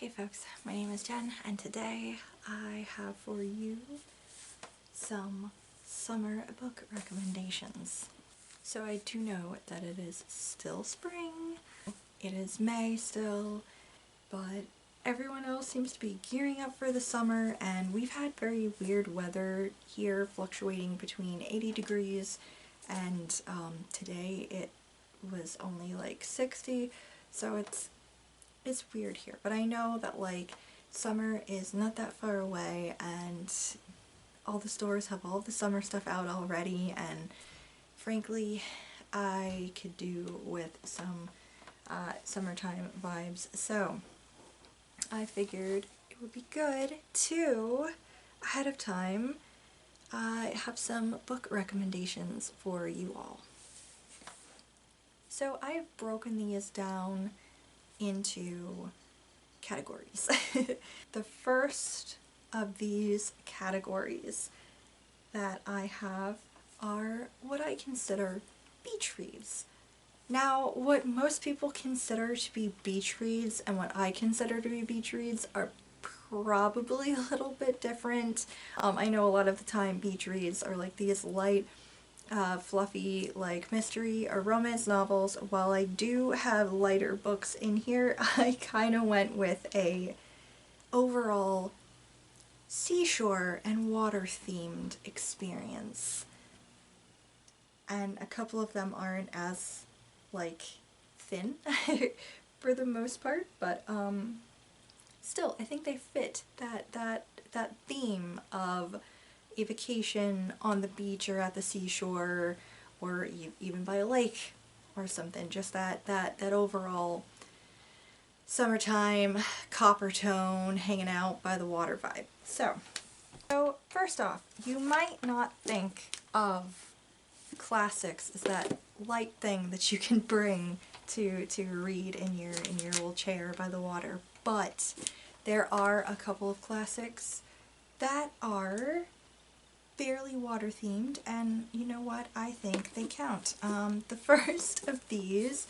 Hey folks, my name is Jen, and today I have for you some summer book recommendations. So I do know that it is still spring, it is May still, but everyone else seems to be gearing up for the summer, and we've had very weird weather here, fluctuating between 80 degrees, and today it was only like 60, so it's weird here. But I know that like summer is not that far away, and all the stores have all the summer stuff out already, and frankly I could do with some summertime vibes, so I figured it would be good to, ahead of time, have some book recommendations for you all. So I've broken these down into categories. The first of these categories that I have are what I consider beach reads. Now, what most people consider to be beach reads and what I consider to be beach reads are probably a little bit different. I know a lot of the time beach reads are like these light, fluffy, like mystery or romance novels. While I do have lighter books in here, I kind of went with a overall seashore and water themed experience. And a couple of them aren't as like thin for the most part, but still I think they fit that theme of a vacation on the beach or at the seashore, or even by a lake or something. Just that overall summertime copper tone, hanging out by the water vibe. So first off, you might not think of classics as that light thing that you can bring to read in your little chair by the water, but there are a couple of classics that are fairly water themed, and you know what, I think they count. The first of these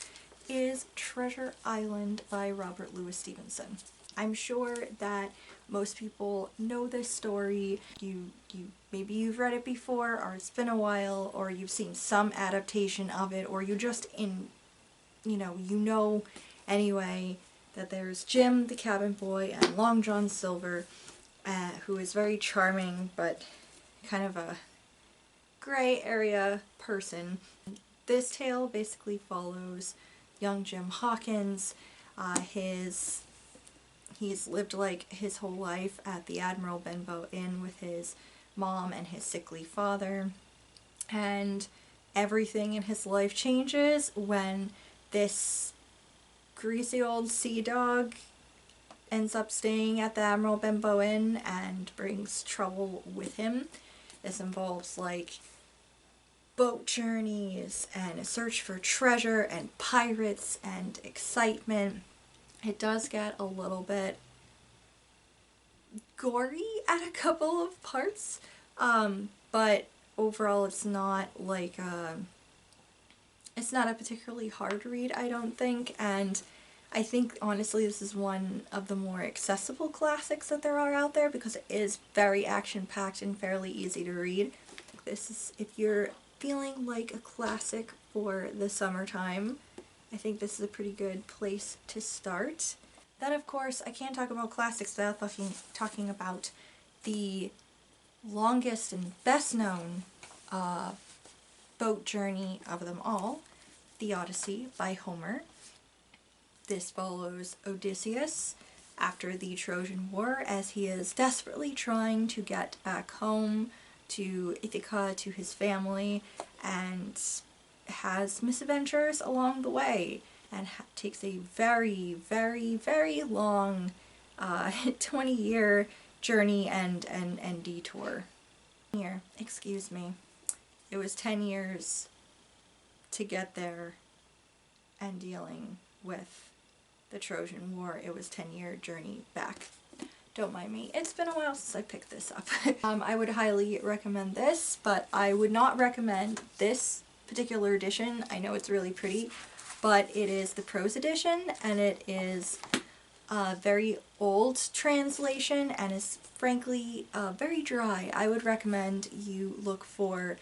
is Treasure Island by Robert Louis Stevenson. I'm sure that most people know this story. Maybe you've read it before, or it's been a while, or you've seen some adaptation of it, or you just you know anyway that there's Jim the cabin boy and Long John Silver, who is very charming but kind of a gray area person. This tale basically follows young Jim Hawkins. He's lived like his whole life at the Admiral Benbow Inn with his mom and his sickly father, and everything in his life changes when this greasy old sea dog ends up staying at the Admiral Benbow Inn and brings trouble with him. This involves like boat journeys and a search for treasure and pirates and excitement. It does get a little bit gory at a couple of parts, but overall it's not like it's not a particularly hard read, I don't think, and I think honestly this is one of the more accessible classics that there are out there because it is very action-packed and fairly easy to read. This is, if you're feeling like a classic for the summertime, I think this is a pretty good place to start. Then of course I can't talk about classics without talking about the longest and best known boat journey of them all, the Odyssey by Homer. This follows Odysseus after the Trojan War as he is desperately trying to get back home to Ithaca, to his family, and has misadventures along the way, and takes a very, very, very long 20-year journey and detour. Excuse me. It was 10 years to get there, and dealing with the Trojan War, it was 10-year journey back. Don't mind me. It's been a while since I picked this up. I would highly recommend this, but I would not recommend this particular edition. I know it's really pretty, but it is the prose edition, and it is a very old translation and is frankly very dry. I would recommend you look for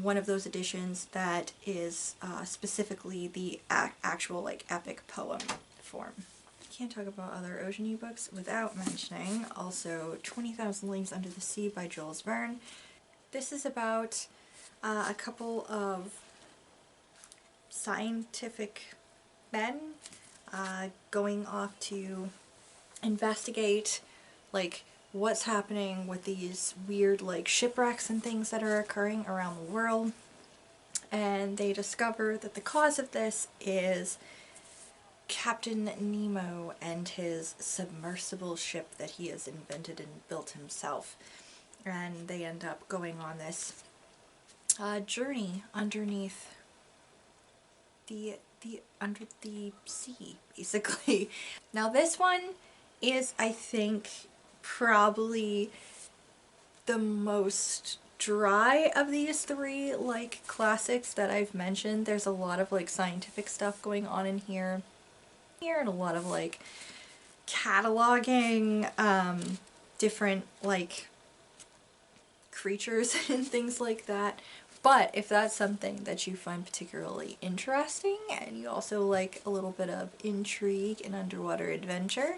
one of those editions that is specifically the actual like epic poem form. Can't talk about other ocean books without mentioning also 20,000 Leagues Under the Sea by Jules Verne. This is about a couple of scientific men going off to investigate like what's happening with these weird like shipwrecks and things that are occurring around the world, and they discover that the cause of this is Captain Nemo and his submersible ship that he has invented and built himself, and they end up going on this journey underneath under the sea, basically. Now this one is, I think, probably the most dry of these three like classics that I've mentioned. There's a lot of like scientific stuff going on in here and a lot of like cataloging different like creatures and things like that. But if that's something that you find particularly interesting and you also like a little bit of intrigue and underwater adventure,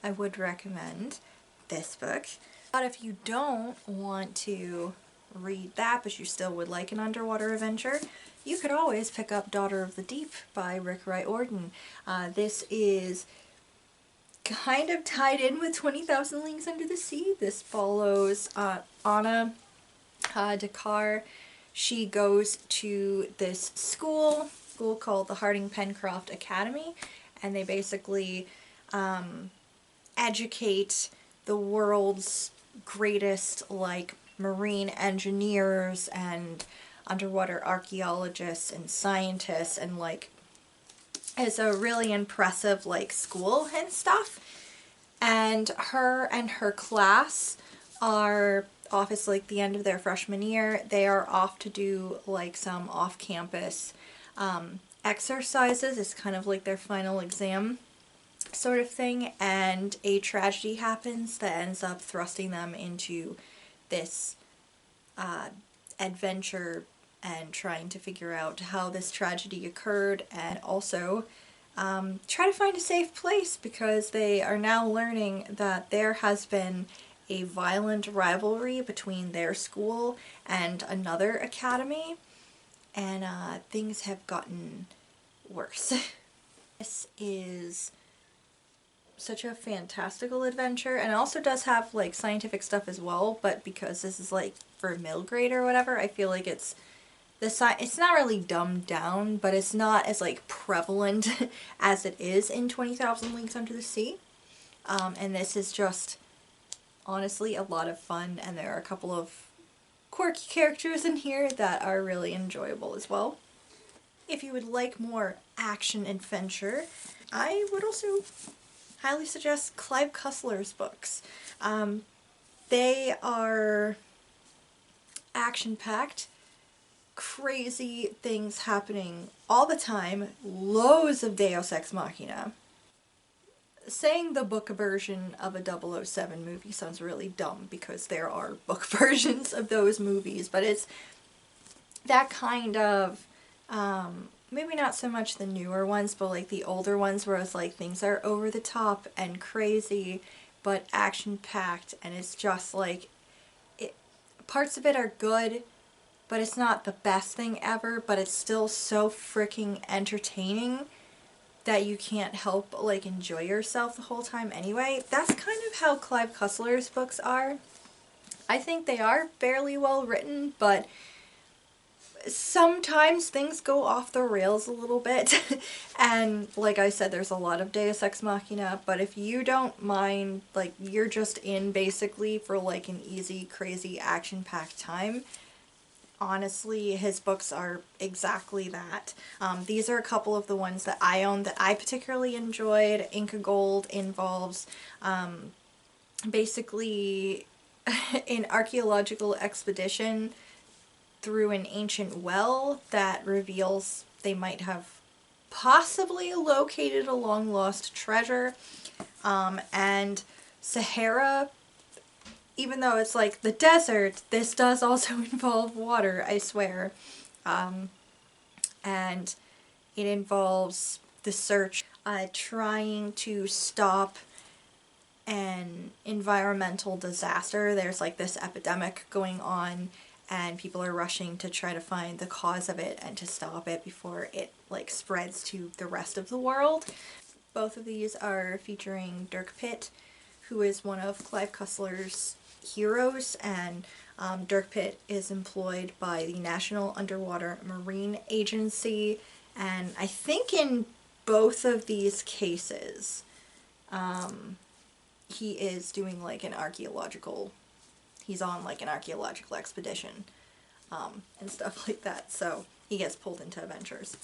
I would recommend this book. But if you don't want to read that but you still would like an underwater adventure, you could always pick up Daughter of the Deep by Rick Riordan. This is kind of tied in with 20,000 Leagues Under the Sea. This follows Anna Dakar. She goes to this school called the Harding Pencroft Academy, and they basically educate the world's greatest like marine engineers and underwater archaeologists and scientists, and like it's a really impressive like school and stuff. And her class are off, it's like the end of their freshman year. They are off to do like some off-campus exercises. It's kind of like their final exam sort of thing, and a tragedy happens that ends up thrusting them into this adventure and trying to figure out how this tragedy occurred, and also try to find a safe place because they are now learning that there has been a violent rivalry between their school and another academy, and things have gotten worse. This is such a fantastical adventure, and it also does have like scientific stuff as well, but because this is like for middle grade or whatever, I feel like it's not really dumbed down, but it's not as like prevalent as it is in 20,000 Leagues Under the Sea. And this is just honestly a lot of fun, and there are a couple of quirky characters in here that are really enjoyable as well. If you would like more action adventure, I would also highly suggest Clive Cussler's books. They are action-packed, crazy things happening all the time, loads of Deus Ex Machina. Saying the book version of a 007 movie sounds really dumb because there are book versions of those movies, but it's that kind of, maybe not so much the newer ones, but like the older ones where it's like things are over the top and crazy, but action-packed, and it's just like, parts of it are good, but it's not the best thing ever, but it's still so freaking entertaining that you can't help but like enjoy yourself the whole time anyway. That's kind of how Clive Cussler's books are. I think they are fairly well written, but sometimes things go off the rails a little bit. And like I said, there's a lot of Deus Ex Machina, but if you don't mind, like you're just in basically for like an easy, crazy, action-packed time, honestly, his books are exactly that. These are a couple of the ones that I own that I particularly enjoyed. Inca Gold involves basically an archaeological expedition through an ancient well that reveals they might have possibly located a long-lost treasure. And Sahara, even though it's like the desert, this does also involve water, I swear. And it involves the search, trying to stop an environmental disaster. There's like this epidemic going on and people are rushing to try to find the cause of it and to stop it before it like spreads to the rest of the world. Both of these are featuring Dirk Pitt, who is one of Clive Cussler's heroes, and Dirk Pitt is employed by the National Underwater Marine Agency, and I think in both of these cases he is doing like an archaeological, he's on like an archaeological expedition and stuff like that, so he gets pulled into adventures.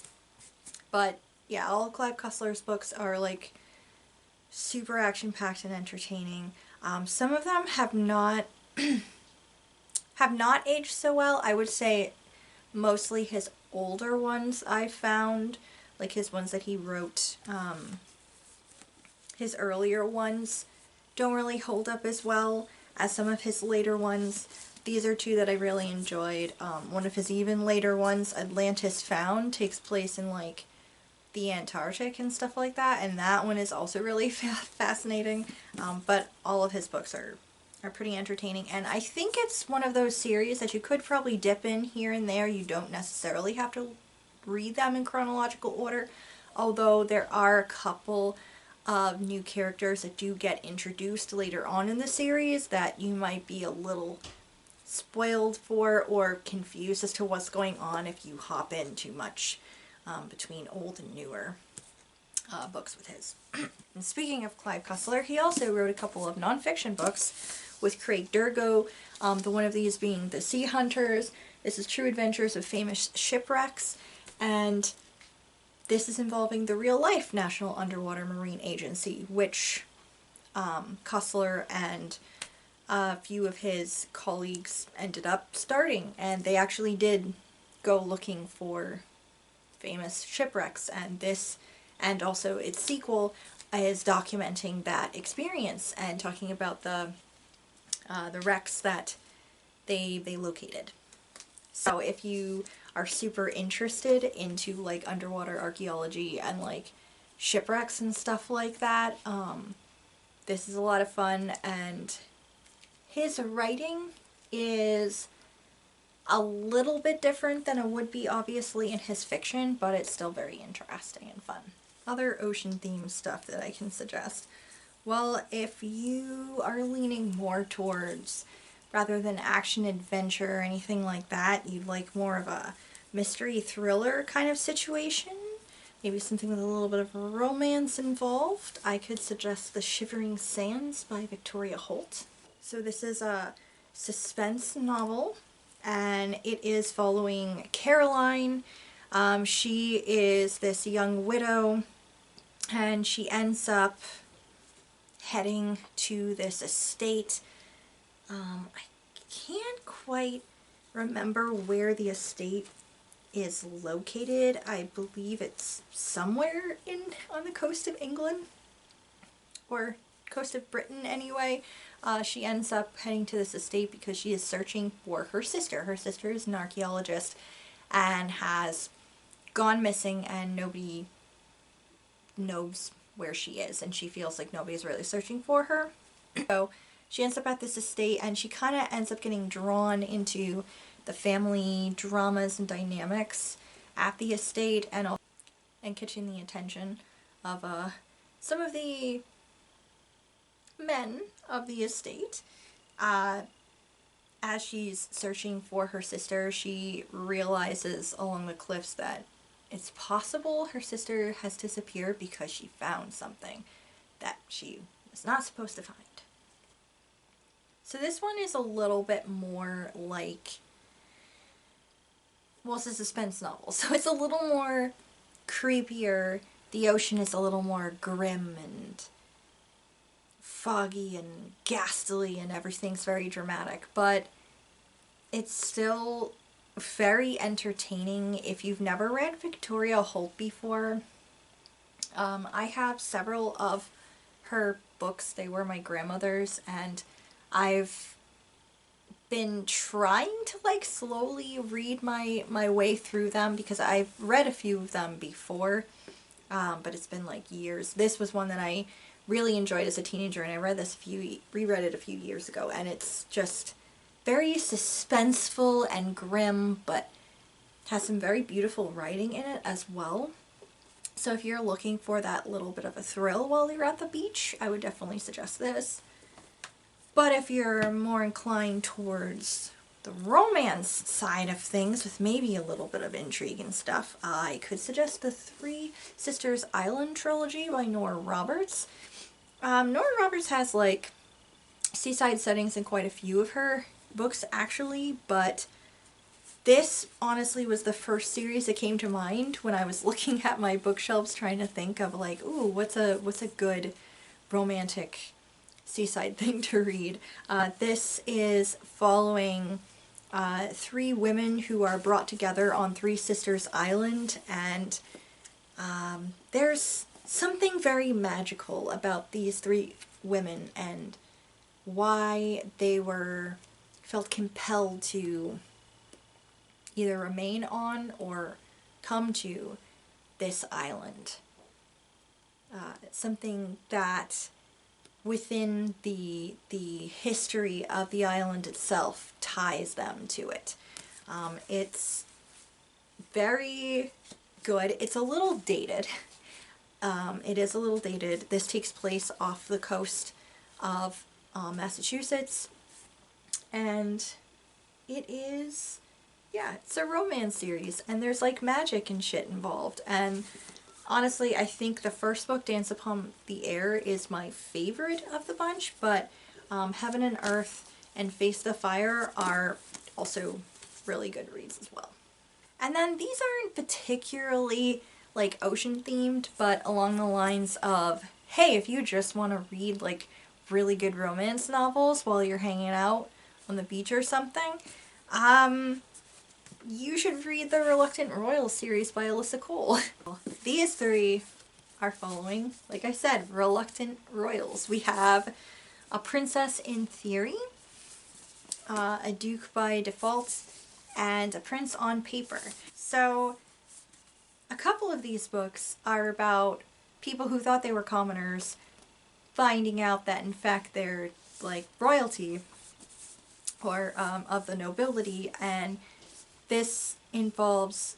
But yeah, all of Clive Cussler's books are like super action-packed and entertaining. Some of them have not aged so well. I would say mostly his older ones I found, like his ones that he wrote, his earlier ones don't really hold up as well as some of his later ones. These are two that I really enjoyed. One of his even later ones, Atlantis Found, takes place in like the Antarctic and stuff like that, and that one is also really fascinating. But all of his books are pretty entertaining, and I think it's one of those series that you could probably dip in here and there. You don't necessarily have to read them in chronological order, although there are a couple of new characters that do get introduced later on in the series that you might be a little spoiled for or confused as to what's going on if you hop in too much between old and newer books with his. And speaking of Clive Cussler, he also wrote a couple of nonfiction books with Craig Durgo, the one of these being The Sea Hunters. This is True Adventures of Famous Shipwrecks, and this is involving the real-life National Underwater Marine Agency, which Cussler and a few of his colleagues ended up starting, and they actually did go looking for famous shipwrecks, and this, and also its sequel, is documenting that experience and talking about the wrecks that they located. So if you are super interested into like underwater archaeology and like shipwrecks and stuff like that, this is a lot of fun, and his writing is a little bit different than it would be obviously in his fiction, but it's still very interesting and fun. Other ocean themed stuff that I can suggest. Well, if you are leaning more towards, rather than action adventure or anything like that, you'd like more of a mystery thriller kind of situation, maybe something with a little bit of romance involved, I could suggest The Shivering Sands by Victoria Holt. So this is a suspense novel, and it is following Caroline. She is this young widow, and she ends up heading to this estate. I can't quite remember where the estate is located. I believe it's somewhere on the coast of England, or coast of Britain anyway. She ends up heading to this estate because she is searching for her sister. Her sister is an archaeologist and has gone missing, and nobody knows where she is, and she feels like nobody's really searching for her. So she ends up at this estate, and she kind of ends up getting drawn into the family dramas and dynamics at the estate, and catching the attention of some of the men of the estate. As she's searching for her sister, she realizes along the cliffs that it's possible her sister has disappeared because she found something that she was not supposed to find. So this one is a little bit more like, well, it's a suspense novel, so it's a little more creepier. The ocean is a little more grim and foggy and ghastly, and everything's very dramatic, but it's still very entertaining. If you've never read Victoria Holt before, I have several of her books. They were my grandmother's, and I've been trying to like slowly read my way through them because I've read a few of them before, but it's been like years. This was one that I really enjoyed as a teenager, and I reread it a few years ago, and it's just very suspenseful and grim, but has some very beautiful writing in it as well. So if you're looking for that little bit of a thrill while you're at the beach, I would definitely suggest this. But if you're more inclined towards the romance side of things, with maybe a little bit of intrigue and stuff, I could suggest the Three Sisters Island trilogy by Nora Roberts. Nora Roberts has like seaside settings in quite a few of her books actually, but this honestly was the first series that came to mind when I was looking at my bookshelves trying to think of like, ooh, what's a good romantic seaside thing to read. This is following three women who are brought together on Three Sisters Island, and there's something very magical about these three women and why they felt compelled to either remain on or come to this island. Something that within the history of the island itself ties them to it. It's very good. It's a little dated. It is a little dated. This takes place off the coast of Massachusetts, and it is, yeah, it's a romance series, and there's like magic and shit involved, and honestly, I think the first book, Dance Upon the Air, is my favorite of the bunch, but Heaven and Earth and Face the Fire are also really good reads as well. And then these aren't particularly like ocean themed, but along the lines of, hey, if you just want to read like really good romance novels while you're hanging out on the beach or something, you should read the Reluctant Royals series by Alyssa Cole. These three are following, like I said, Reluctant Royals. We have A Princess in Theory, A Duke by Default, and A Prince on Paper. So a couple of these books are about people who thought they were commoners finding out that in fact they're like royalty or of the nobility, and this involves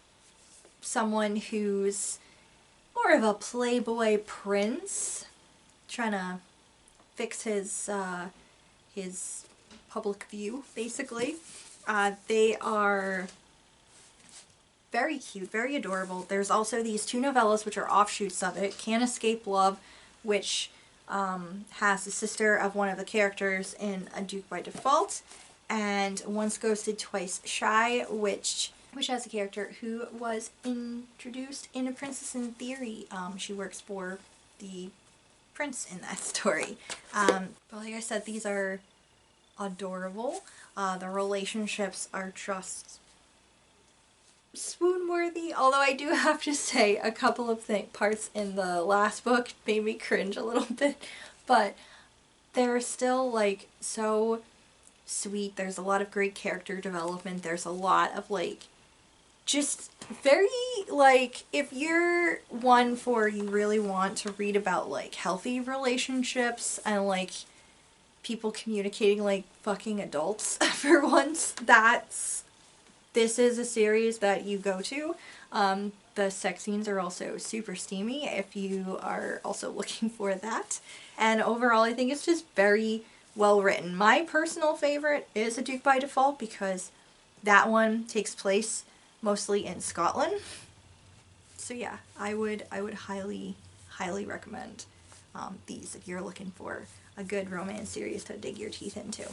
someone who's more of a playboy prince trying to fix his public view, basically. They are very cute, very adorable. There's also these two novellas which are offshoots of it. Can't Escape Love, which has the sister of one of the characters in A Duke by Default, and Once Ghosted, Twice Shy, which has a character who was introduced in A Princess in Theory. She works for the prince in that story. But like I said, these are adorable. The relationships are just swoon-worthy, although I do have to say a couple of parts in the last book made me cringe a little bit, but they're still like so sweet. There's a lot of great character development. There's a lot of like just very like, if you're one for you really want to read about like healthy relationships and like people communicating like fucking adults for once, this is a series that you go to. The sex scenes are also super steamy if you are also looking for that. And overall, I think it's just very well written. My personal favorite is A Duke by Default because that one takes place mostly in Scotland. So yeah, I would highly recommend these if you're looking for a good romance series to dig your teeth into.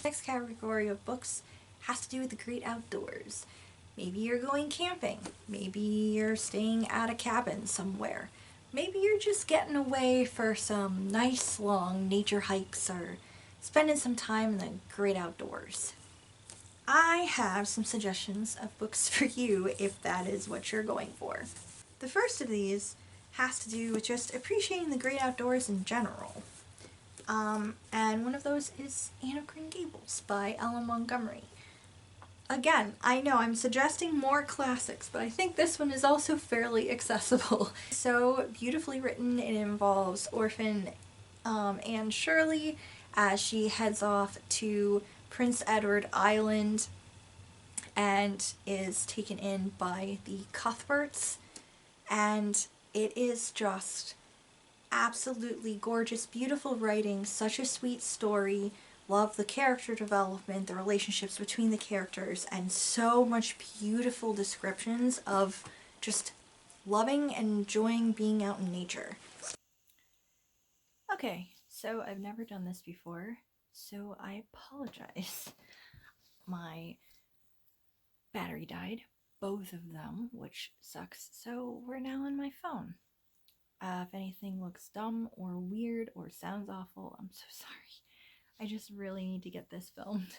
Next category of books has to do with the great outdoors. Maybe you're going camping. Maybe you're staying at a cabin somewhere. Maybe you're just getting away for some nice long nature hikes or spending some time in the great outdoors. I have some suggestions of books for you if that is what you're going for. The first of these has to do with just appreciating the great outdoors in general. And one of those is Anne of Green Gables by Ellen Montgomery. Again, I know I'm suggesting more classics, but I think this one is also fairly accessible. So beautifully written, it involves orphan Anne Shirley as she heads off to Prince Edward Island and is taken in by the Cuthberts. And it is just absolutely gorgeous, beautiful writing, such a sweet story. Love the character development, the relationships between the characters, and so much beautiful descriptions of just loving and enjoying being out in nature. Okay, so I've never done this before, so I apologize. My battery died, both of them, which sucks, so we're now on my phone. If anything looks dumb or weird or sounds awful, I'm so sorry. I just really need to get this filmed.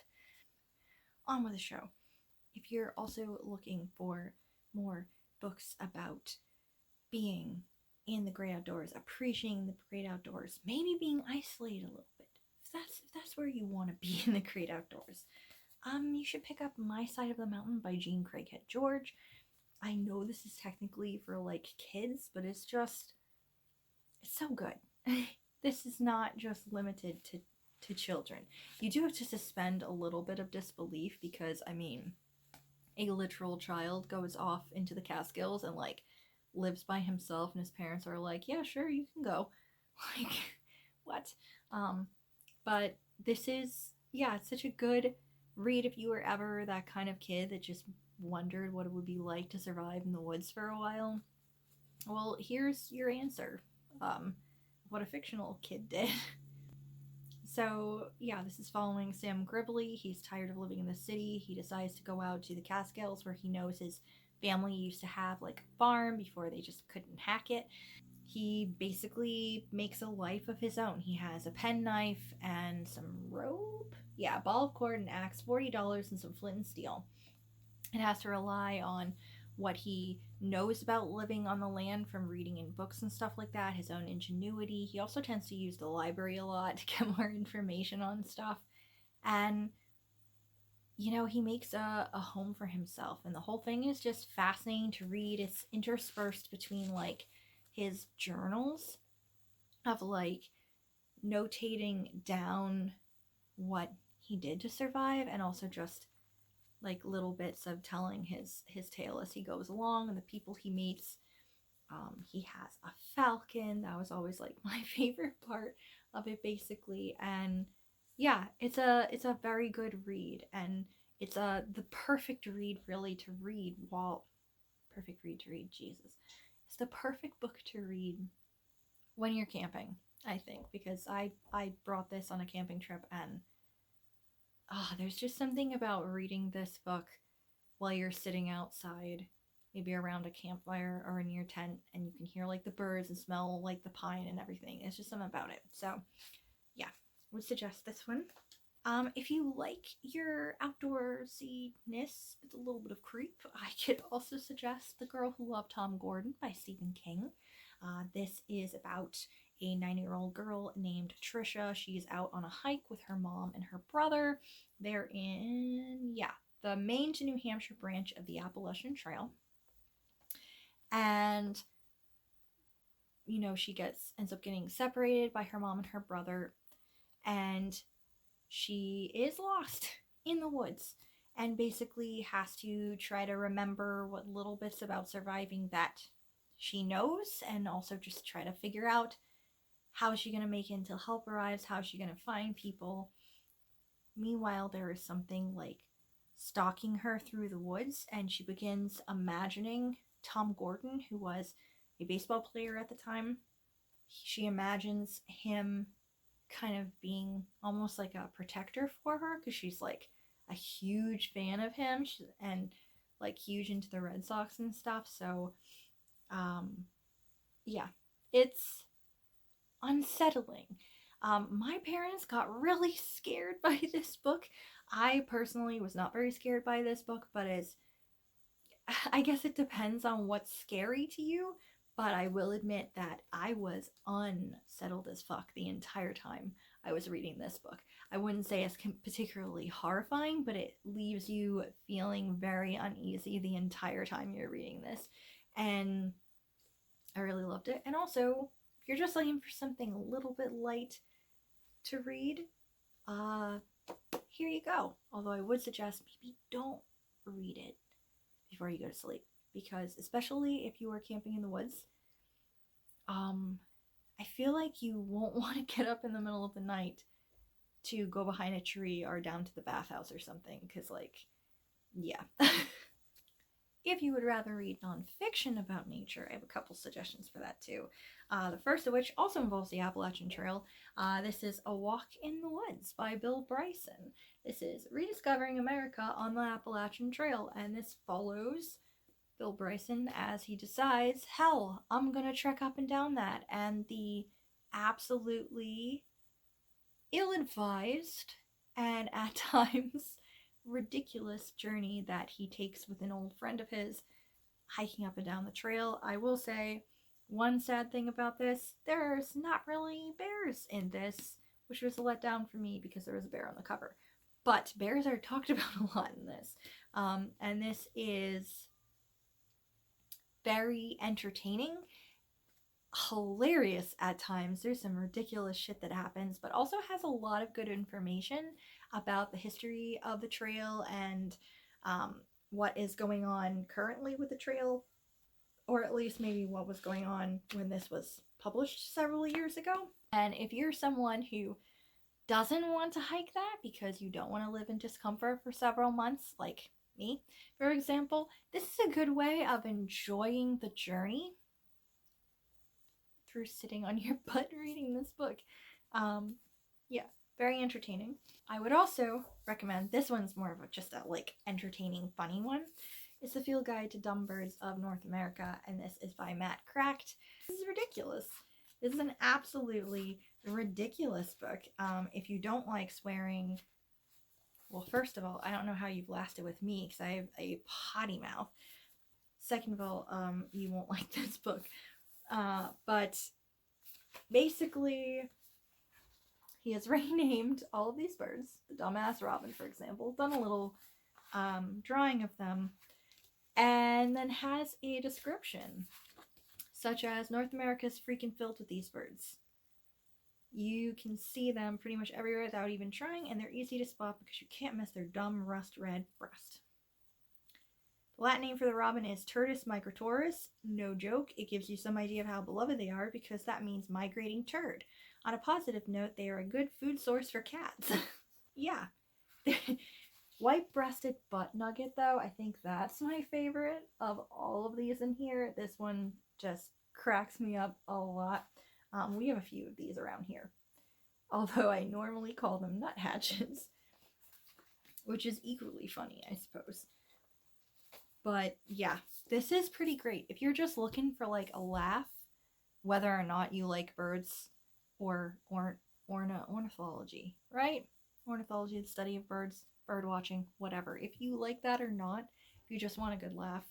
On with the show. If you're also looking for more books about being in the great outdoors, appreciating the great outdoors, maybe being isolated a little bit, if that's where you want to be in the great outdoors, you should pick up My Side of the Mountain by Jean Craighead George. I know this is technically for like kids, but it's so good. This is not just limited to children. You do have to suspend a little bit of disbelief because, I mean, a literal child goes off into the Catskills and like lives by himself, and his parents are like, yeah, sure, you can go. Like, what? Um, but this is, yeah, it's such a good read if you were ever that kind of kid that just wondered what it would be like to survive in the woods for a while. Well, here's your answer. Um, what a fictional kid did. So, yeah, this is following Sam Gribbley. He's tired of living in the city. He decides to go out to the Catskills where he knows his family used to have like a farm before they just couldn't hack it. He basically makes a life of his own. He has a penknife and some rope. Yeah, a ball of cord, an axe, $40, and some flint and steel. It has to rely on what he knows about living on the land from reading in books and stuff like that, his own ingenuity. He also tends to use the library a lot to get more information on stuff. And, he makes a home for himself. And the whole thing is just fascinating to read. It's interspersed between, like, his journals of, like, notating down what he did to survive and also just like little bits of telling his tale as he goes along and the people he meets. He has a falcon. That was always like my favorite part of it, basically. And yeah, it's a very good read, and it's the perfect read really to read while perfect read to read. Jesus, it's the perfect book to read when you're camping. I think because I brought this on a camping trip, and there's just something about reading this book while you're sitting outside, maybe around a campfire or in your tent, and you can hear like the birds and smell like the pine and everything. It's just something about it. So, yeah, would suggest this one. If you like your outdoorsiness with a little bit of creep, I could also suggest The Girl Who Loved Tom Gordon by Stephen King. This is about a 9-year-old girl named Trisha. She's out on a hike with her mom and her brother. They're in, yeah, the Maine to New Hampshire branch of the Appalachian Trail. And, she ends up getting separated by her mom and her brother. And she is lost in the woods and basically has to try to remember what little bits about surviving that she knows, and also just try to figure out how is she going to make it until help arrives, how is she going to find people. Meanwhile, there is something like stalking her through the woods, and she begins imagining Tom Gordon, who was a baseball player at the time. She imagines him kind of being almost like a protector for her because she's like a huge fan of him and like huge into the Red Sox and stuff. So, yeah, it's unsettling. My parents got really scared by this book. I personally was not very scared by this book, but I guess it depends on what's scary to you. But I will admit that I was unsettled as fuck the entire time I was reading this book. I wouldn't say it's particularly horrifying, but it leaves you feeling very uneasy the entire time you're reading this. And I really loved it. And also, if you're just looking for something a little bit light to read, here you go. Although I would suggest maybe don't read it before you go to sleep, because especially if you are camping in the woods, I feel like you won't want to get up in the middle of the night to go behind a tree or down to the bathhouse or something, because, like, yeah. If you would rather read nonfiction about nature, I have a couple suggestions for that too. The first of which also involves the Appalachian Trail. This is A Walk in the Woods by Bill Bryson. This is rediscovering America on the Appalachian Trail, and this follows Bill Bryson as he decides, hell, I'm gonna trek up and down that, and the absolutely ill-advised and at times ridiculous journey that he takes with an old friend of his, hiking up and down the trail. I will say, one sad thing about this, there's not really bears in this, which was a letdown for me because there was a bear on the cover. But bears are talked about a lot in this. And this is very entertaining, hilarious at times. There's some ridiculous shit that happens, but also has a lot of good information about the history of the trail and what is going on currently with the trail, or at least maybe what was going on when this was published several years ago. And if you're someone who doesn't want to hike that because you don't want to live in discomfort for several months, like me, for example, this is a good way of enjoying the journey through sitting on your butt reading this book. Yeah, very entertaining. I would also recommend, this one's more of just a like entertaining, funny one. It's The Field Guide to Dumb Birds of North America, and this is by Matt Cracked. This is ridiculous. This is an absolutely ridiculous book. If you don't like swearing, well, first of all, I don't know how you've lasted with me because I have a potty mouth. Second of all, you won't like this book. But basically, he has renamed all of these birds. The dumbass robin, for example, done a little drawing of them, and then has a description such as North America's freaking filled with these birds. You can see them pretty much everywhere without even trying, and they're easy to spot because you can't miss their dumb rust red breast. The Latin name for the robin is Turdus migratorus. No joke, it gives you some idea of how beloved they are because that means migrating turd. On a positive note, they are a good food source for cats. Yeah. White-breasted butt nugget, though, I think that's my favorite of all of these in here. This one just cracks me up a lot. We have a few of these around here, although I normally call them nuthatches, which is equally funny, I suppose. But yeah, this is pretty great. If you're just looking for like a laugh, whether or not you like birds or ornithology, right? Ornithology, the study of birds, bird watching, whatever. If you like that or not, if you just want a good laugh,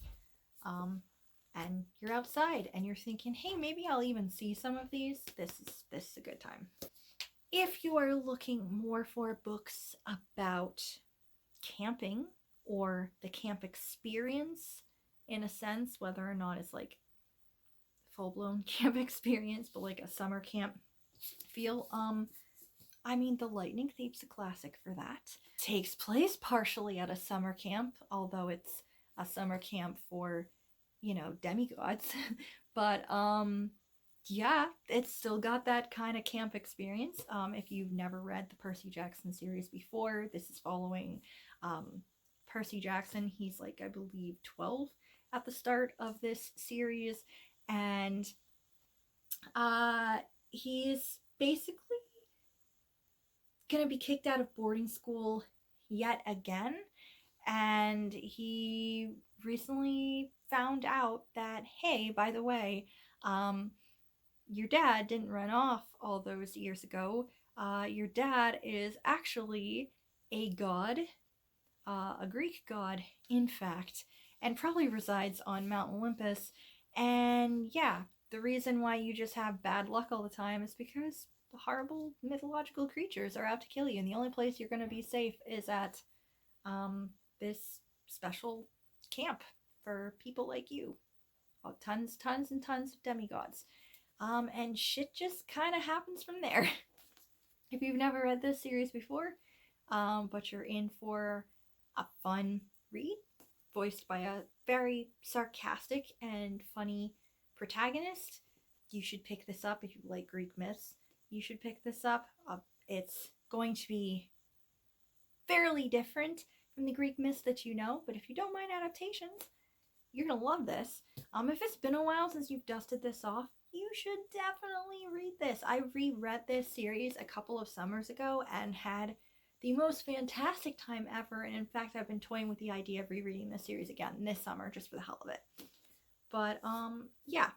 and you're outside and you're thinking, hey, maybe I'll even see some of these, this is a good time. If you are looking more for books about camping or the camp experience, in a sense, whether or not it's like full-blown camp experience, but like a summer camp feel, I mean, The Lightning Thieves, a classic for that. Takes place partially at a summer camp, although it's a summer camp for, you know, demigods. But yeah, it's still got that kind of camp experience. If you've never read the Percy Jackson series before, this is following Percy Jackson. He's like, I believe, 12 at the start of this series, and he's basically gonna be kicked out of boarding school yet again, and he recently found out that, hey, by the way, your dad didn't run off all those years ago. Your dad is actually a god, a Greek god, in fact, and probably resides on Mount Olympus, And yeah, the reason why you just have bad luck all the time is because the horrible mythological creatures are out to kill you, and the only place you're going to be safe is at this special camp for people like you. Oh, tons and tons of demigods. And shit just kind of happens from there. If you've never read this series before, but you're in for a fun read, voiced by a very sarcastic and funny protagonist, you should pick this up. If you like Greek myths, you should pick this up. It's going to be fairly different from the Greek myths that you know, but if you don't mind adaptations, you're gonna love this. If it's been a while since you've dusted this off, you should definitely read this. I reread this series a couple of summers ago and had the most fantastic time ever. And in fact, I've been toying with the idea of rereading this series again this summer just for the hell of it. But yeah.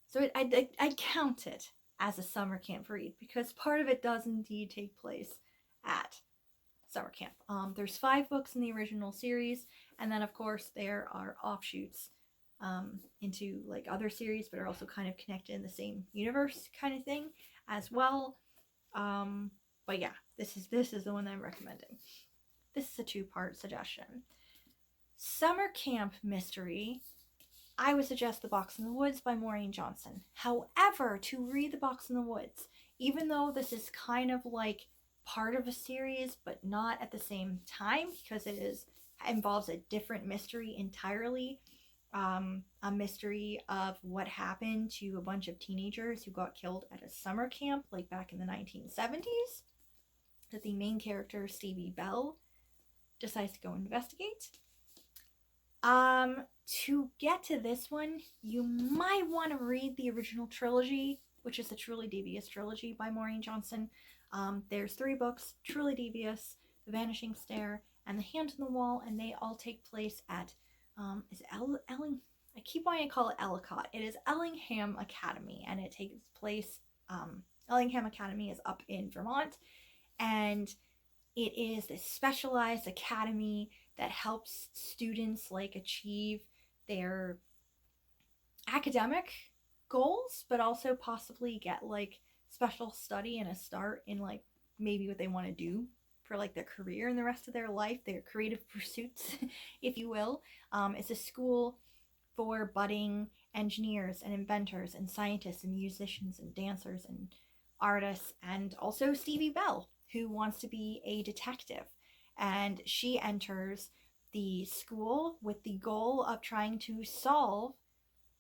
So I count it as a summer camp read because part of it does indeed take place at summer camp. There's 5 books in the original series, and then of course there are offshoots into like other series, but are also kind of connected in the same universe kind of thing as well. But yeah, this is the one that I'm recommending. This is a 2-part suggestion. Summer camp mystery. I would suggest The Box in the Woods by Maureen Johnson. However, to read The Box in the Woods, even though this is kind of like part of a series, but not at the same time because involves a different mystery entirely. A mystery of what happened to a bunch of teenagers who got killed at a summer camp, like back in the 1970s, that the main character, Stevie Bell, decides to go investigate. To get to this one, you might want to read the original trilogy, which is the Truly Devious trilogy by Maureen Johnson. There's 3 books, Truly Devious, The Vanishing Stair, and The Hand in the Wall, and they all take place at, I keep wanting to call it Ellicott. It is Ellingham Academy, and it takes place, Ellingham Academy is up in Vermont, and it is this specialized academy that helps students like achieve their academic goals, but also possibly get like special study and a start in like maybe what they want to do for like their career and the rest of their life, their creative pursuits, if you will. It's a school for budding engineers and inventors and scientists and musicians and dancers and artists, and also Stevie Bell, who wants to be a detective. And she enters the school with the goal of trying to solve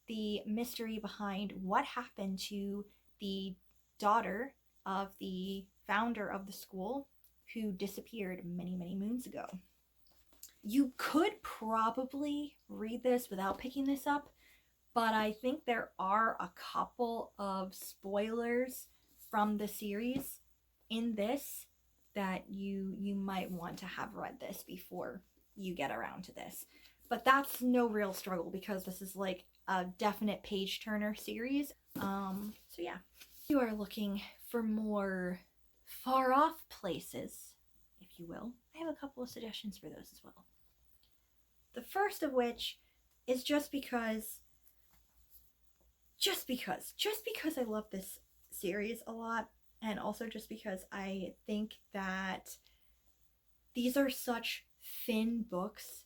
the mystery behind what happened to the daughter of the founder of the school who disappeared many, many moons ago. You could probably read this without picking this up, but I think there are a couple of spoilers from the series in this that you might want to have read this before you get around to this. But that's no real struggle because this is like a definite page turner series. So yeah, if you are looking for more far off places, if you will, I have a couple of suggestions for those as well. The first of which is just because I love this series a lot, and also just because I think that these are such thin books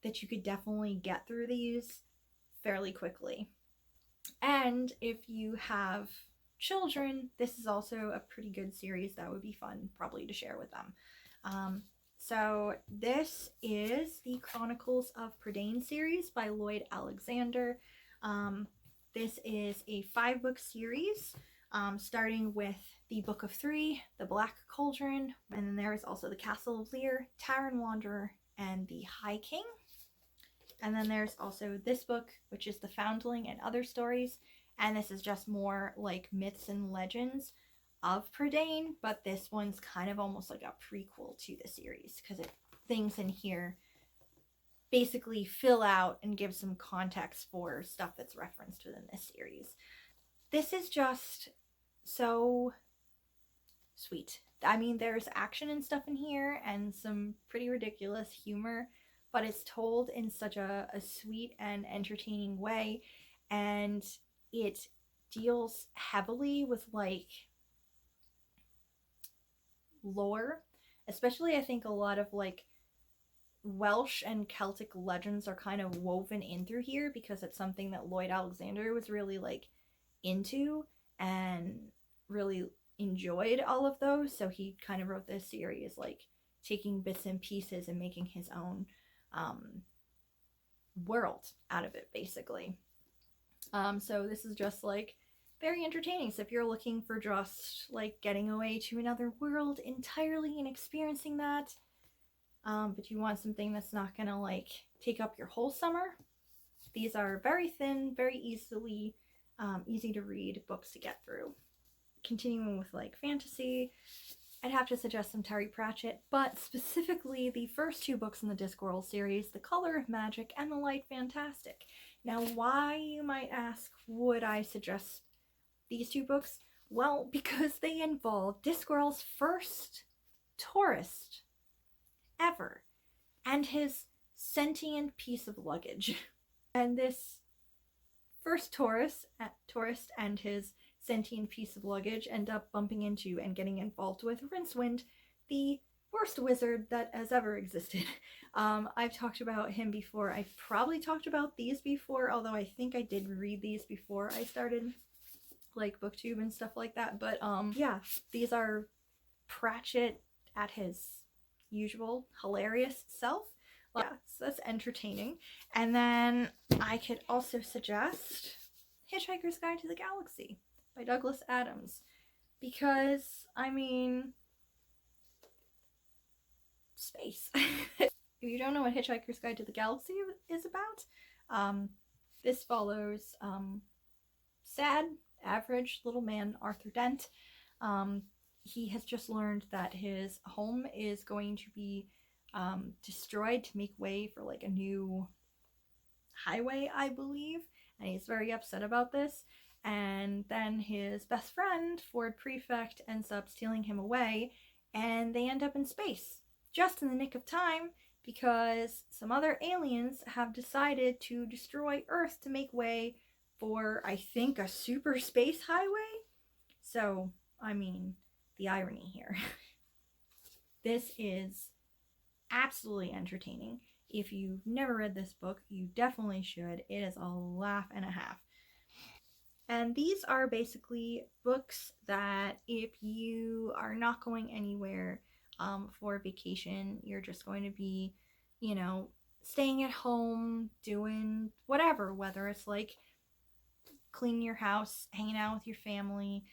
that you could definitely get through these fairly quickly. And if you have children, this is also a pretty good series that would be fun probably to share with them. So this is the Chronicles of Prydain series by Lloyd Alexander. This is a 5-book series, starting with the Book of 3, The Black Cauldron, and then there is also the Castle of Lear, Taran Wanderer, and the High King. And then there's also this book, which is The Foundling and Other Stories, and this is just more like myths and legends of Prydain, but this one's kind of almost like a prequel to the series because things in here basically fill out and give some context for stuff that's referenced within this series. This is just so sweet. I mean, there's action and stuff in here and some pretty ridiculous humor, but it's told in such a sweet and entertaining way. and it deals heavily with like lore, especially I think a lot of like Welsh and Celtic legends are kind of woven in through here because it's something that Lloyd Alexander was really like into and really enjoyed all of those. So he kind of wrote this series like taking bits and pieces and making his own world out of it, basically. So this is just like very entertaining. So if you're looking for just like getting away to another world entirely and experiencing that, but you want something that's not gonna like take up your whole summer, these are very thin, very easy to read books to get through. Continuing with like fantasy, I'd have to suggest some Terry Pratchett, but specifically the first two books in the Discworld series, The Color of Magic and The Light Fantastic. Now, why, you might ask, would I suggest these two books? Well, because they involve Discworld's first tourist ever and his sentient piece of luggage. And this first tourist and his sentient piece of luggage end up bumping into and getting involved with Rincewind, the worst wizard that has ever existed. I've talked about him before. I've probably talked about these before, although I think I did read these before I started like booktube and stuff like that. But yeah, these are Pratchett at his usual hilarious self. Yeah, so that's entertaining. And then I could also suggest Hitchhiker's Guide to the Galaxy by Douglas Adams, because I mean, space. If you don't know what Hitchhiker's Guide to the Galaxy is about, this follows sad, average little man Arthur Dent. He has just learned that his home is going to be destroyed to make way for like a new highway, I believe, and he's very upset about this. And then his best friend, Ford Prefect, ends up stealing him away, and they end up in space just in the nick of time because some other aliens have decided to destroy Earth to make way for, I think, a super space highway. So, I mean, the irony here. This is absolutely entertaining. If you've never read this book, you definitely should. It is a laugh and a half. And these are basically books that if you are not going anywhere for vacation, you're just going to be, you know, staying at home, doing whatever, whether it's like cleaning your house, hanging out with your family,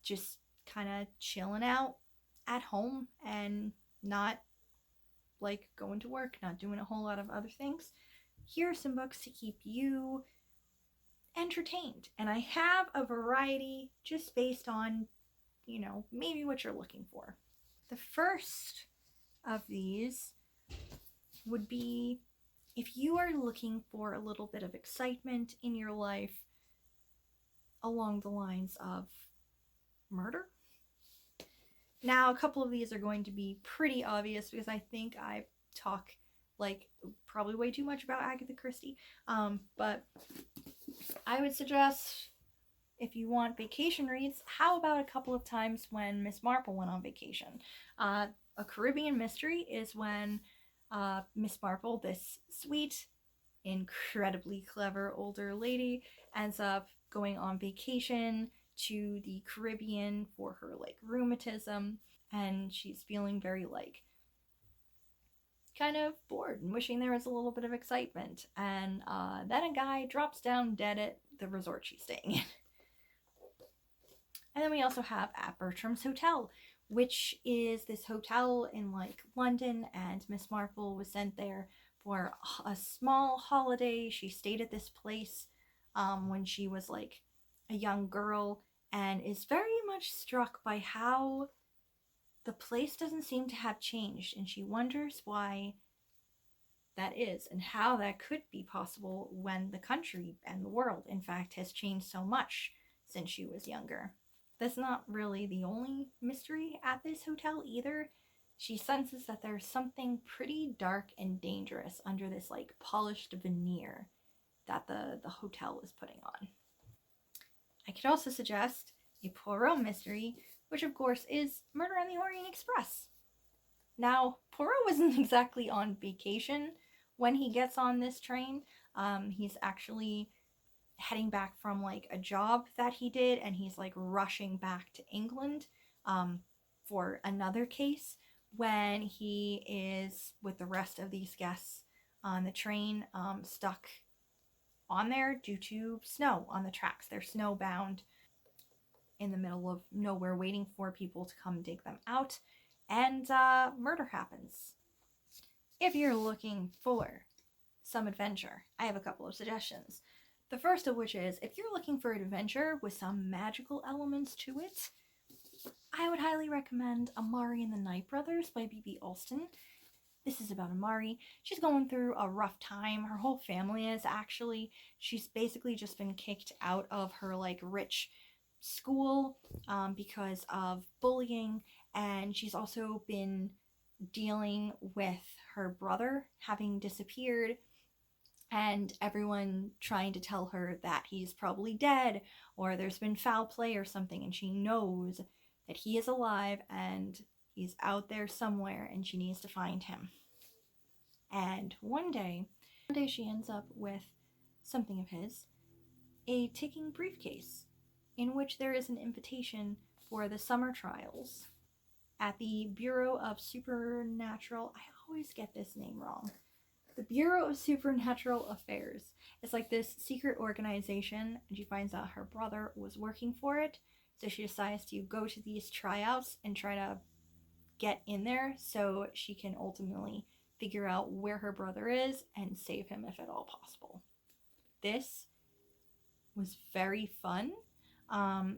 just kind of chilling out at home and not like going to work, not doing a whole lot of other things. Here are some books to keep you entertained. And I have a variety just based on, you know, maybe what you're looking for. The first of these would be if you are looking for a little bit of excitement in your life along the lines of murder. Now, a couple of these are going to be pretty obvious because I think I talk like probably way too much about Agatha Christie. But I would suggest if you want vacation reads, how about a couple of times when Miss Marple went on vacation? A Caribbean Mystery is when Miss Marple, this sweet, incredibly clever older lady, ends up going on vacation to the Caribbean for her like rheumatism, and she's feeling very like kind of bored and wishing there was a little bit of excitement, and then a guy drops down dead at the resort she's staying in. And then we also have At Bertrams Hotel, which is this hotel in like London, and Miss Marple was sent there for a small holiday. She stayed at this place when she was like a young girl, and is very much struck by how the place doesn't seem to have changed, and she wonders why that is and how that could be possible when the country and the world, in fact, has changed so much since she was younger. That's not really the only mystery at this hotel either. She senses that there's something pretty dark and dangerous under this like polished veneer that the hotel is putting on. I could also suggest a Poirot mystery, which of course is Murder on the Orient Express. Now, Poirot wasn't exactly on vacation when he gets on this train. He's actually heading back from like a job that he did, and he's like rushing back to England for another case when he is with the rest of these guests on the train, stuck on there due to snow on the tracks. They're snowbound in the middle of nowhere waiting for people to come dig them out, and murder happens. If you're looking for some adventure, I have a couple of suggestions. The first of which is, if you're looking for an adventure with some magical elements to it, I would highly recommend Amari and the Night Brothers by B.B. Alston. This is about Amari. She's going through a rough time. Her whole family is actually. She's basically just been kicked out of her like rich school because of bullying, and she's also been dealing with her brother having disappeared and everyone trying to tell her that he's probably dead or there's been foul play or something, and she knows that he is alive and he's out there somewhere and she needs to find him. And one day she ends up with something of his, a ticking briefcase in which there is an invitation for the summer trials at the Bureau of Supernatural. I always get this name wrong. The Bureau of Supernatural Affairs. It's like this secret organization, and she finds out her brother was working for it, so she decides to go to these tryouts and try to get in there so she can ultimately figure out where her brother is and save him if at all possible. This was very fun.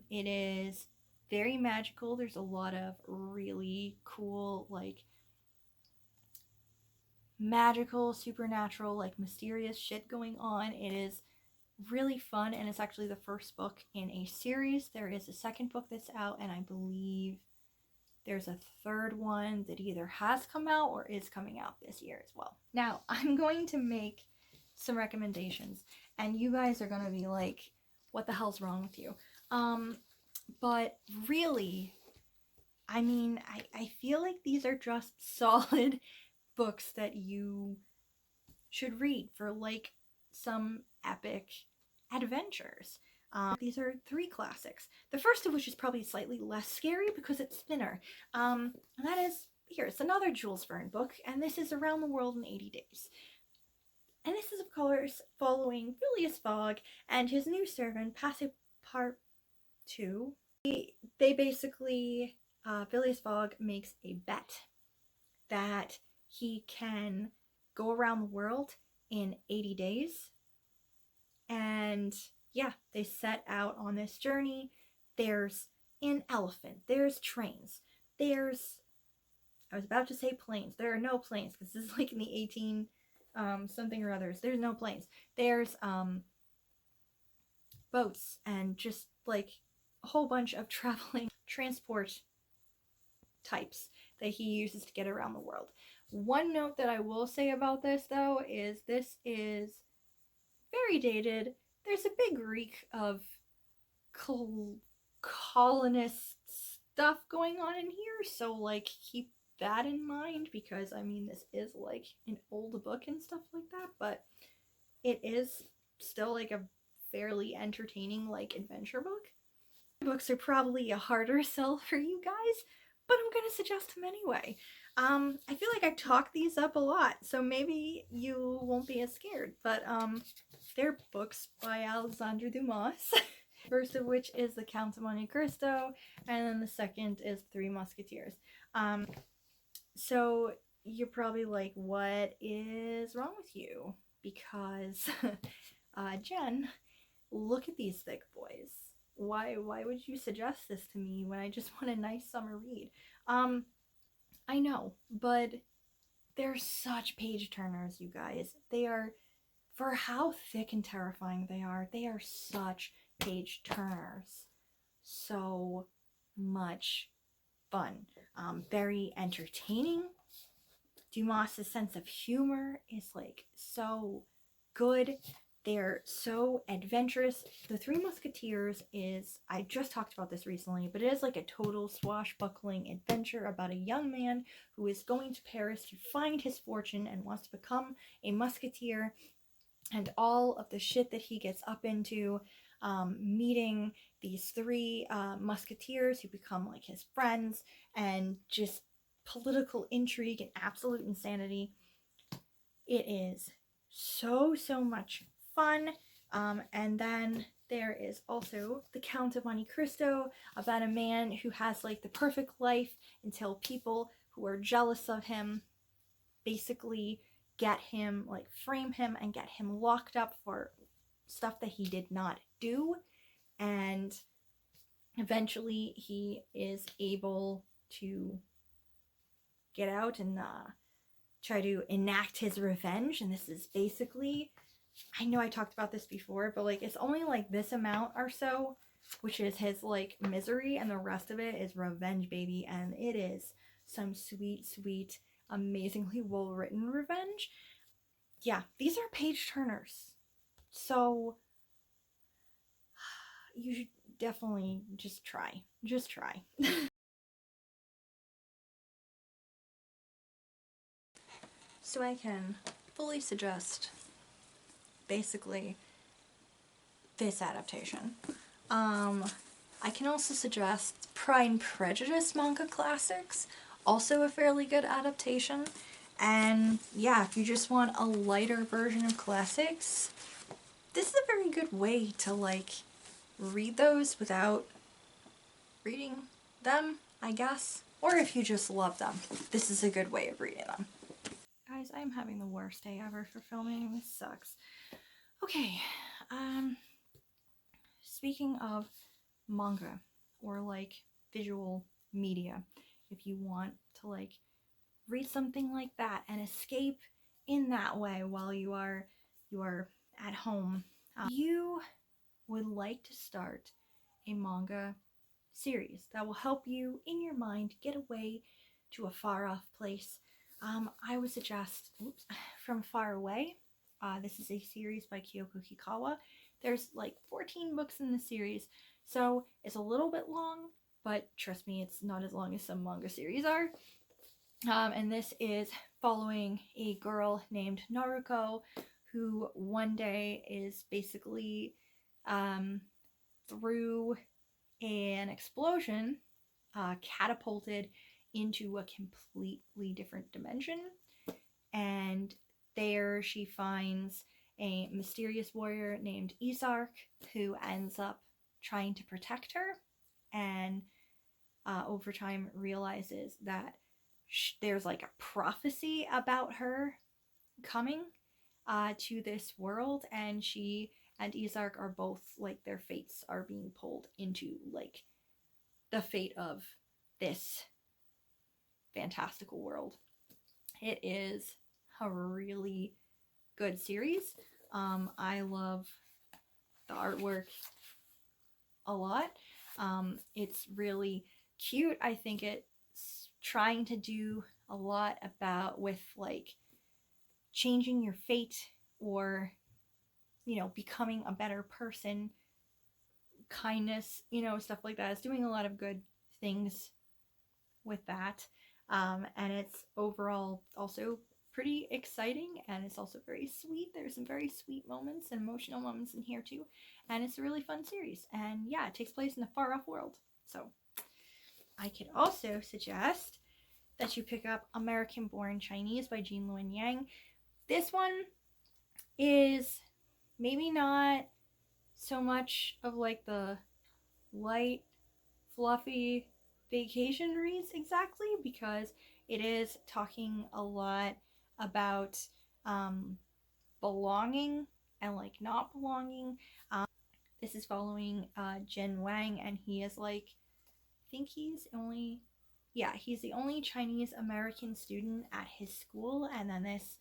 It is very magical. There's a lot of really cool, like, magical, supernatural, like, mysterious shit going on. It is really fun, and it's actually the first book in a series. There is a second book that's out, and I believe there's a third one that either has come out or is coming out this year as well. Now, I'm going to make some recommendations, and you guys are going to be like, what the hell's wrong with you? But really, I mean, I feel like these are just solid books that you should read for like some epic adventures. These are 3 classics. The first of which is probably slightly less scary because it's thinner. And that is, here, it's another Jules Verne book, and this is Around the World in 80 Days. And this is, of course, following Phileas Fogg and his new servant, Passepartout. They basically, Phileas Fogg makes a bet that he can go around the world in 80 days. And yeah, they set out on this journey. There's an elephant, there's trains, there's, I was about to say planes. There are no planes because this is like in the 18 something or others. There's no planes. There's boats and just like a whole bunch of traveling transport types that he uses to get around the world. One note that I will say about this, though, is this is very dated. There's a big reek of colonist stuff going on in here, so like keep that in mind, because I mean this is like an old book and stuff like that, but it is still like a fairly entertaining like adventure book. Books are probably a harder sell for you guys, but I'm gonna suggest them anyway. I feel like I talk these up a lot, so maybe you won't be as scared, but they're books by Alexandre Dumas. First of which is The Count of Monte Cristo, and then the second is Three Musketeers. So you're probably like, what is wrong with you? Because, Jen, look at these thick boys. Why would you suggest this to me when I just want a nice summer read? I know, but they're such page turners, you guys. They are, for how thick and terrifying they are such page turners. So much fun. Very entertaining. Dumas' sense of humor is like so good. They're so adventurous. The Three Musketeers is, I just talked about this recently, but it is like a total swashbuckling adventure about a young man who is going to Paris to find his fortune and wants to become a musketeer, and all of the shit that he gets up into, meeting these three musketeers who become like his friends, and just political intrigue and absolute insanity. It is so much fun. And then there is also The Count of Monte Cristo, about a man who has like the perfect life until people who are jealous of him basically get him, like frame him and get him locked up for stuff that he did not do. And eventually he is able to get out and try to enact his revenge. And this is basically, I know I talked about this before, but like it's only like this amount or so, which is his like misery, and the rest of it is revenge, baby. And it is some sweet, amazingly well written revenge. Yeah, these are page turners, so you should definitely just try. So I can fully suggest basically this adaptation. I can also suggest Pride and Prejudice manga classics, also a fairly good adaptation. And yeah, if you just want a lighter version of classics, this is a very good way to like read those without reading them, I guess. Or if you just love them, this is a good way of reading them. Guys, I'm having the worst day ever for filming. This sucks. Okay, speaking of manga or like visual media, if you want to like read something like that and escape in that way while you are at home, you would like to start a manga series that will help you in your mind get away to a far off place, I would suggest From Far Away. This is a series by Kyoko Hikawa. There's like 14 books in the series, so it's a little bit long, but trust me, it's not as long as some manga series are. And this is following a girl named Naruko, who one day is basically through an explosion catapulted into a completely different dimension. And there she finds a mysterious warrior named Isark, who ends up trying to protect her, and over time realizes that there's like a prophecy about her coming to this world, and she and Isark are both like, their fates are being pulled into like the fate of this fantastical world. It is a really good series. I love the artwork a lot. It's really cute. I think it's trying to do a lot about with like changing your fate, or becoming a better person, kindness, stuff like that. It's doing a lot of good things with that. And it's overall also pretty exciting, and it's also very sweet. There's some very sweet moments and emotional moments in here too, and it's a really fun series. And yeah, it takes place in a far off world. So I could also suggest that you pick up Americanborn Chinese by Jean Luen Yang. This one is maybe not so much of like the light, fluffy vacation reads exactly, because it is talking a lot about belonging and like not belonging. This is following Jen Wang, and he is like, I think he's the only Chinese American student at his school, and then this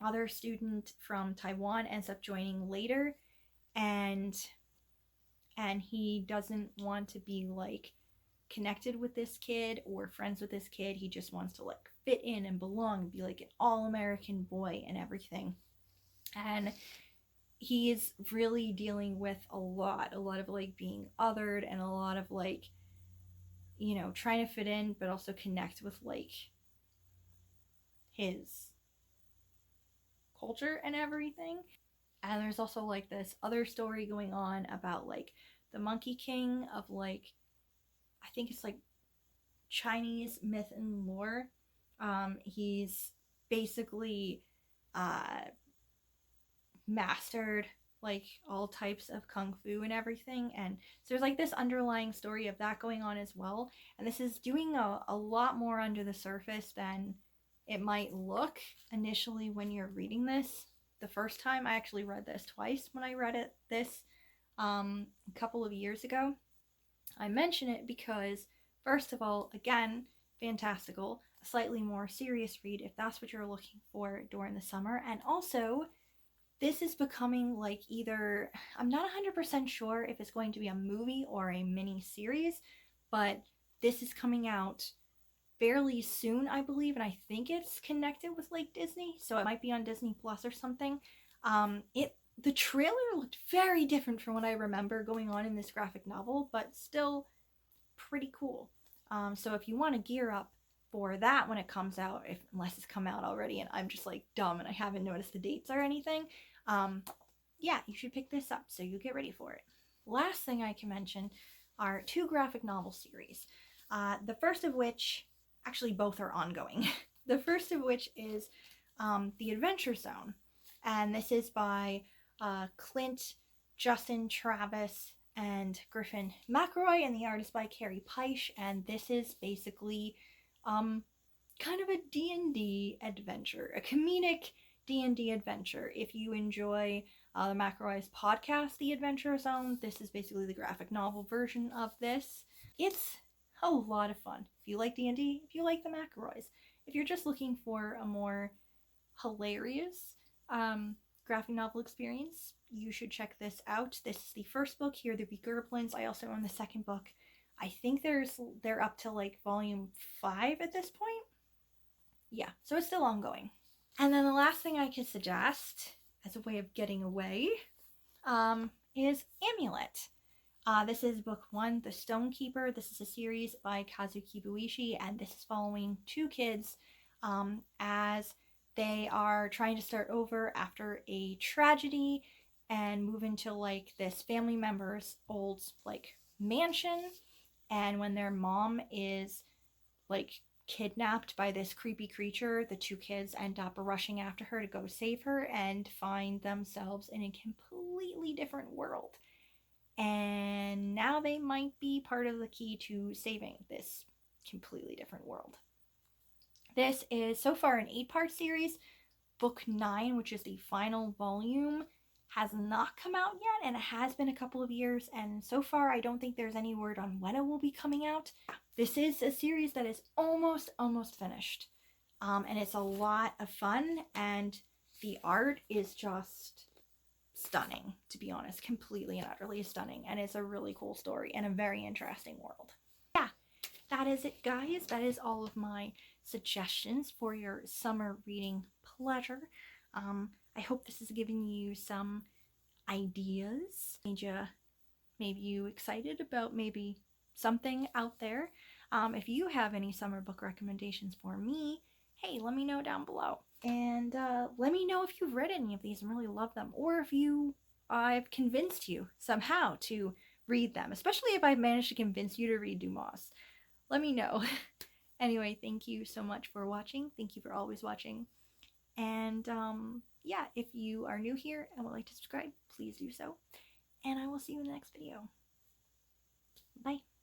other student from Taiwan ends up joining later, and he doesn't want to be like connected with this kid or friends with this kid. He just wants to like fit in and belong and be like an all-American boy and everything. And he is really dealing with a lot of like being othered and a lot of like, you know, trying to fit in but also connect with like his culture and everything. And there's also like this other story going on about like the Monkey King of like, I think it's like Chinese myth and lore. He's basically uh, mastered like all types of kung fu and everything, and so there's like this underlying story of that going on as well, and this is doing a lot more under the surface than it might look initially when you're reading this. The first time I actually read this twice. When I read this a couple of years ago, I mention it because, first of all, again, fantastical, a slightly more serious read if that's what you're looking for during the summer. And also, this is becoming like either, I'm not 100% sure if it's going to be a movie or a mini series, but this is coming out fairly soon, I believe, and I think it's connected with like Disney, so it might be on Disney Plus or something. The trailer looked very different from what I remember going on in this graphic novel, but still pretty cool. So if you want to gear up for that when it comes out, unless it's come out already and I'm just like dumb and I haven't noticed the dates or anything, yeah, you should pick this up so you get ready for it. Last thing I can mention are two graphic novel series. The first of which, actually both are ongoing. The first of which is The Adventure Zone, and this is by Clint, Justin, Travis, and Griffin McElroy, and the art is by Carrie Peisch, and this is basically kind of a D&D adventure, a comedic D&D adventure. If you enjoy the McElroy's podcast, The Adventure Zone, this is basically the graphic novel version of this. It's a lot of fun. If you like D&D, if you like the McElroys, if you're just looking for a more hilarious graphic novel experience, you should check this out. This is the first book, Here There Be Gerblins. I also own the second book. I think they're up to like volume 5 at this point. Yeah, so it's still ongoing. And then the last thing I could suggest as a way of getting away is Amulet. This is book 1, The Stonekeeper. This is a series by Kazuki Buishi, and this is following two kids as they are trying to start over after a tragedy and move into like this family member's old like mansion. And when their mom is like kidnapped by this creepy creature, the two kids end up rushing after her to go save her and find themselves in a completely different world. And now they might be part of the key to saving this completely different world. This is so far an 8-part series. Book 9, which is the final volume, has not come out yet, and it has been a couple of years, and so far I don't think there's any word on when it will be coming out. This is a series that is almost finished, and it's a lot of fun, and the art is just stunning, to be honest, completely and utterly stunning, and it's a really cool story and a very interesting world. Yeah, that is it, guys. That is all of my suggestions for your summer reading pleasure. I hope this has given you some ideas, made you excited about maybe something out there. If you have any summer book recommendations for me, hey, let me know down below. And let me know if you've read any of these and really love them, or if I've convinced you somehow to read them, especially if I've managed to convince you to read Dumas. Let me know. Anyway, thank you so much for watching. Thank you for always watching. And yeah, if you are new here and would like to subscribe, please do so. And I will see you in the next video. Bye.